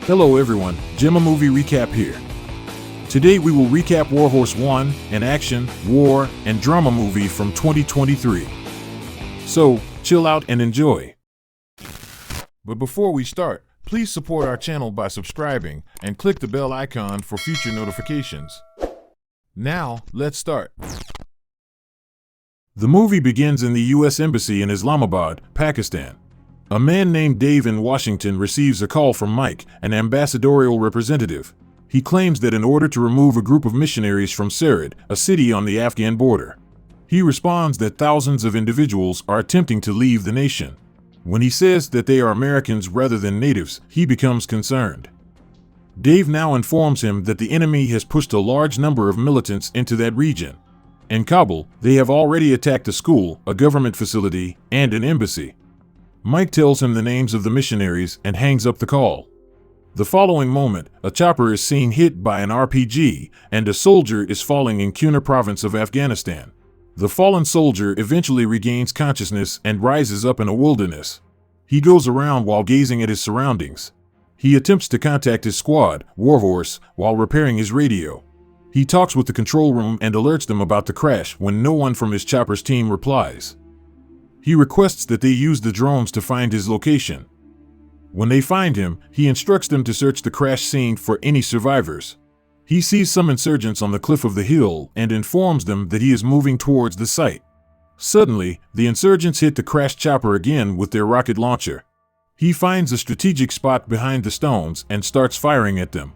Hello everyone, Gemma Movie Recap here. Today we will recap Warhorse One, an action, war, and drama movie from 2023. So, chill out and enjoy. But before we start, please support our channel by subscribing and click the bell icon for future notifications. Now, let's start. The movie begins in the U.S. Embassy in Islamabad, Pakistan. A man named Dave in Washington receives a call from Mike, an ambassadorial representative. He claims that in order to remove a group of missionaries from Sarid, a city on the Afghan border. He responds that thousands of individuals are attempting to leave the nation. When he says that they are Americans rather than natives, he becomes concerned. Dave now informs him that the enemy has pushed a large number of militants into that region. In Kabul, they have already attacked a school, a government facility, and an embassy. Mike tells him the names of the missionaries and hangs up the call. The following moment, a chopper is seen hit by an RPG, and a soldier is falling in Keanu province of Afghanistan. The fallen soldier eventually regains consciousness and rises up in a wilderness. He goes around while gazing at his surroundings. He attempts to contact his squad, Warhorse, while repairing his radio. He talks with the control room and alerts them about the crash when no one from his chopper's team replies. He requests that they use the drones to find his location. When they find him, he instructs them to search the crash scene for any survivors. He sees some insurgents on the cliff of the hill and informs them that he is moving towards the site. Suddenly, the insurgents hit the crashed chopper again with their rocket launcher. He finds a strategic spot behind the stones and starts firing at them.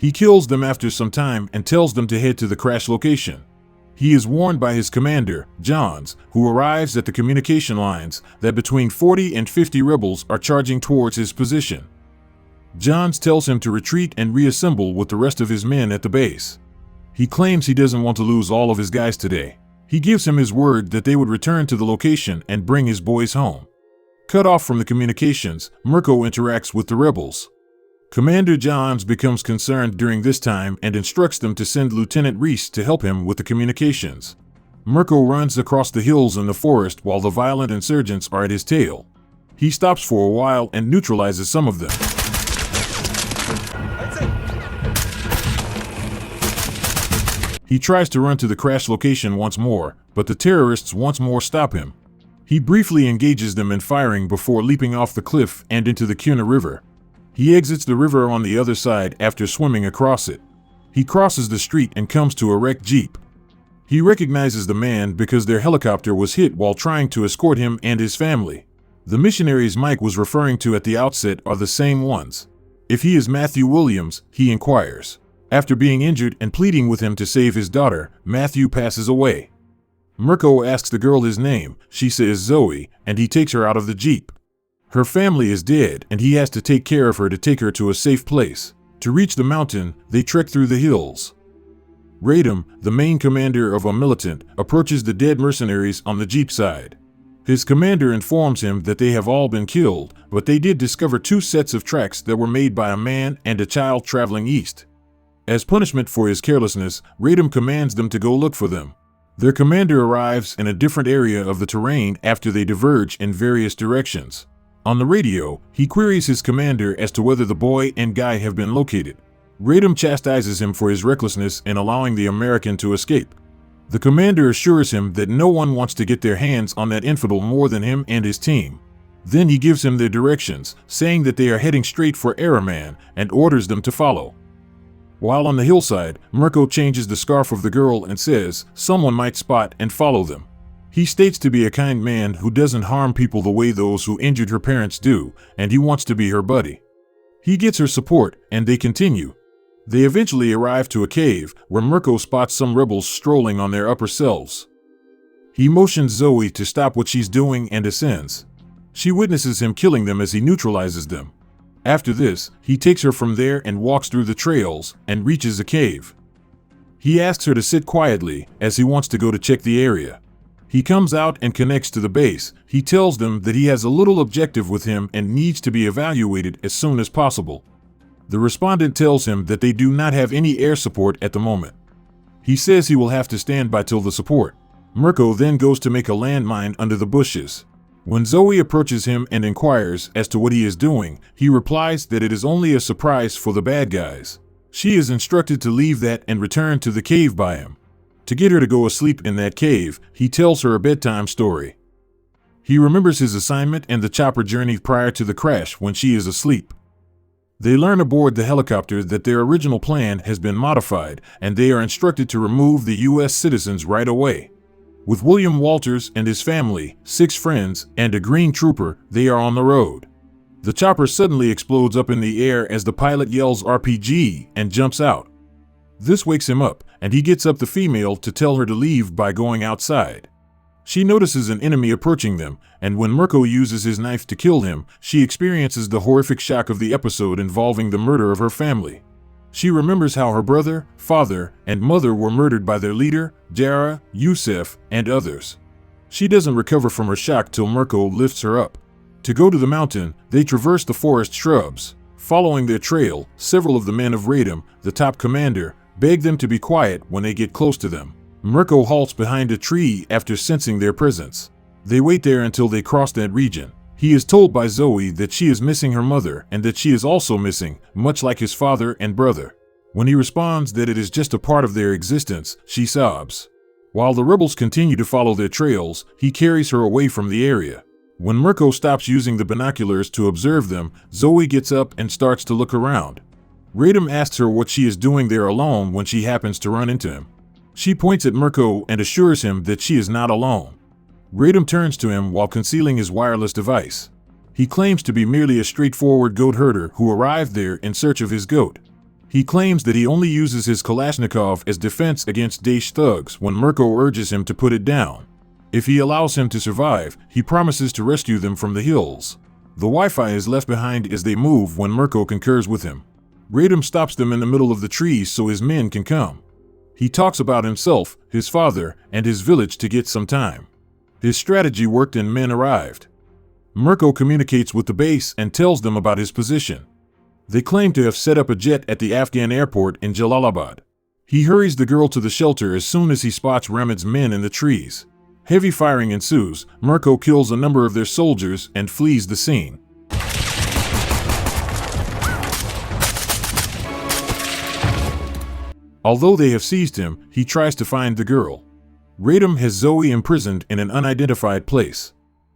He kills them after some time and tells them to head to the crash location. He is warned by his commander, Johns, who arrives at the communication lines, that between 40 and 50 rebels are charging towards his position. Johns tells him to retreat and reassemble with the rest of his men at the base. He claims he doesn't want to lose all of his guys today. He gives him his word that they would return to the location and bring his boys home. Cut off from the communications, Mirko interacts with the rebels. Commander Johns becomes concerned during this time and instructs them to send Lieutenant Reese to help him with the communications. Mirko runs across the hills in the forest while the violent insurgents are at his tail. He stops for a while and neutralizes some of them. He tries to run to the crash location once more, but the terrorists once more stop him. He briefly engages them in firing before leaping off the cliff and into the Keanu River. He exits the river on the other side after swimming across it. He crosses the street and comes to a wrecked jeep. He recognizes the man because their helicopter was hit while trying to escort him and his family. The missionaries Mike was referring to at the outset are the same ones. If he is Matthew Williams, he inquires. After being injured and pleading with him to save his daughter, Matthew passes away. Mirko asks the girl his name. She says Zoe, and he takes her out of the jeep. Her family is dead, and he has to take care of her to take her to a safe place. To reach the mountain, they trek through the hills. Radom, the main commander of a militant, approaches the dead mercenaries on the jeep side. His commander informs him that they have all been killed, but they did discover 2 sets of tracks that were made by a man and a child traveling east. As punishment for his carelessness, Radom commands them to go look for them. Their commander arrives in a different area of the terrain after they diverge in various directions. On the radio, he queries his commander as to whether the boy and guy have been located. Radom chastises him for his recklessness in allowing the American to escape. The commander assures him that no one wants to get their hands on that infidel more than him and his team. Then he gives him their directions, saying that they are heading straight for Araman, and orders them to follow. While on the hillside, Mirko changes the scarf of the girl and says someone might spot and follow them. He states to be a kind man who doesn't harm people the way those who injured her parents do, and he wants to be her buddy. He gets her support, and they continue. They eventually arrive to a cave, where Mirko spots some rebels strolling on their upper selves. He motions Zoe to stop what she's doing and ascends. She witnesses him killing them as he neutralizes them. After this, he takes her from there and walks through the trails, and reaches a cave. He asks her to sit quietly, as he wants to go to check the area. He comes out and connects to the base. He tells them that he has a little objective with him and needs to be evaluated as soon as possible. The respondent tells him that they do not have any air support at the moment. He says he will have to stand by till the support. Mirko then goes to make a landmine under the bushes. When Zoe approaches him and inquires as to what he is doing, he replies that it is only a surprise for the bad guys. She is instructed to leave that and return to the cave by him. To get her to go asleep in that cave, he tells her a bedtime story. He remembers his assignment and the chopper journey prior to the crash when she is asleep. They learn aboard the helicopter that their original plan has been modified, and they are instructed to remove the U.S. citizens right away. With William Walters and his family, 6 friends, and a green trooper, they are on the road. The chopper suddenly explodes up in the air as the pilot yells RPG and jumps out. This wakes him up, and he gets up the female to tell her to leave by going outside. She notices an enemy approaching them, and when Mirko uses his knife to kill him, she experiences the horrific shock of the episode involving the murder of her family. She remembers how her brother, father, and mother were murdered by their leader, Jara, Yusef, and others. She doesn't recover from her shock till Mirko lifts her up. To go to the mountain, they traverse the forest shrubs. Following their trail, several of the men of Radom, the top commander, beg them to be quiet when they get close to them. Mirko halts behind a tree after sensing their presence. They wait there until they cross that region. He is told by Zoe that she is missing her mother and that she is also missing, much like his father and brother. When he responds that it is just a part of their existence, she sobs. While the rebels continue to follow their trails, he carries her away from the area. When Mirko stops using the binoculars to observe them, Zoe gets up and starts to look around. Radom asks her what she is doing there alone when she happens to run into him. She points at Mirko and assures him that she is not alone. Radom turns to him while concealing his wireless device. He claims to be merely a straightforward goat herder who arrived there in search of his goat. He claims that he only uses his Kalashnikov as defense against Daesh thugs when Mirko urges him to put it down. If he allows him to survive, he promises to rescue them from the hills. The Wi-Fi is left behind as they move when Mirko concurs with him. Radom stops them in the middle of the trees so his men can come. He talks about himself, his father, and his village to get some time. His strategy worked and men arrived. Mirko communicates with the base and tells them about his position. They claim to have set up a jet at the Afghan airport in Jalalabad. He hurries the girl to the shelter as soon as he spots Ramid's men in the trees. Heavy firing ensues. Mirko kills a number of their soldiers and flees the scene. Although they have seized him, he tries to find the girl. Radom has Zoe imprisoned in an unidentified place.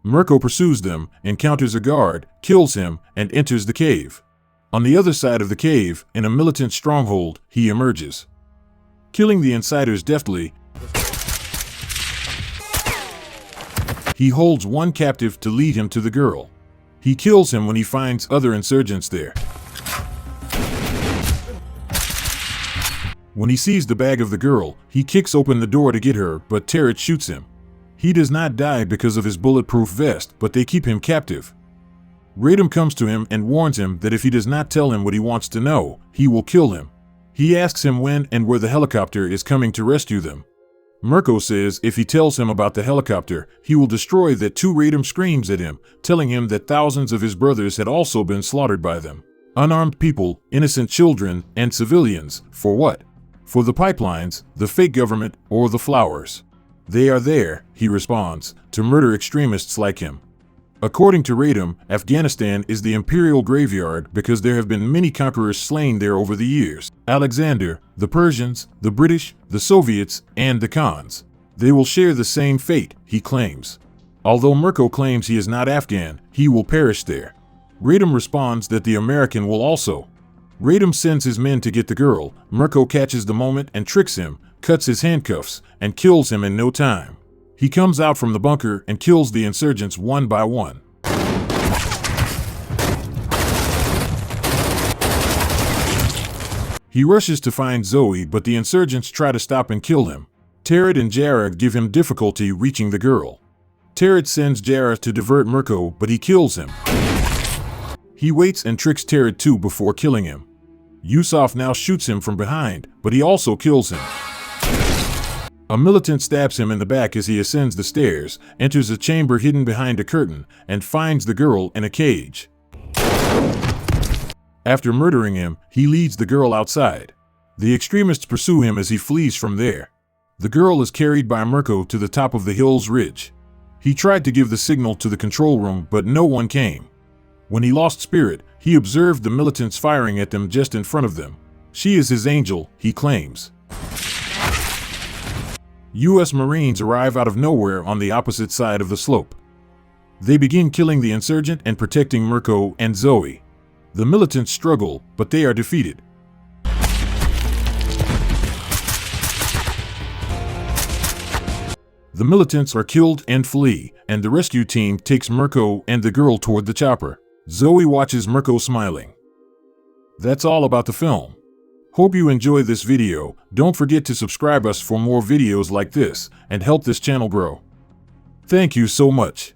Mirko pursues them, encounters a guard, kills him, and enters the cave. On the other side of the cave, in a militant stronghold, he emerges. Killing the insiders deftly, he holds one captive to lead him to the girl. He kills him when he finds other insurgents there. When he sees the bag of the girl, he kicks open the door to get her, but Tarot shoots him. He does not die because of his bulletproof vest, but they keep him captive. Radom comes to him and warns him that if he does not tell him what he wants to know, he will kill him. He asks him when and where the helicopter is coming to rescue them. Mirko says if he tells him about the helicopter, he will destroy that too. Radom screams at him, telling him that thousands of his brothers had also been slaughtered by them. Unarmed people, innocent children, and civilians, for what? For the pipelines, the fake government, or the flowers. They are there, he responds, to murder extremists like him. According to Radom, Afghanistan is the imperial graveyard because there have been many conquerors slain there over the years. Alexander, the Persians, the British, the Soviets, and the Khans. They will share the same fate, he claims. Although Mirko claims he is not Afghan, he will perish there. Radom responds that the American will also. Radom sends his men to get the girl. Mirko catches the moment and tricks him, cuts his handcuffs, and kills him in no time. He comes out from the bunker and kills the insurgents one by one. He rushes to find Zoe, but the insurgents try to stop and kill him. Tarot and Jara give him difficulty reaching the girl. Tarot sends Jara to divert Mirko, but he kills him. He waits and tricks Tarot too before killing him. Yusuf now shoots him from behind, but he also kills him. A militant stabs him in the back as he ascends the stairs, enters a chamber hidden behind a curtain, and finds the girl in a cage. After murdering him, he leads the girl outside. The extremists pursue him as he flees from there. The girl is carried by Mirko to the top of the hill's ridge. He tried to give the signal to the control room, but no one came. When he lost spirit, he observed the militants firing at them just in front of them. She is his angel, he claims. U.S. Marines arrive out of nowhere on the opposite side of the slope. They begin killing the insurgent and protecting Mirko and Zoe. The militants struggle, but they are defeated. The militants are killed and flee, and the rescue team takes Mirko and the girl toward the chopper. Zoe watches Mirko smiling. That's all about the film. Hope you enjoy this video. Don't forget to subscribe us for more videos like this and help this channel grow. Thank you so much.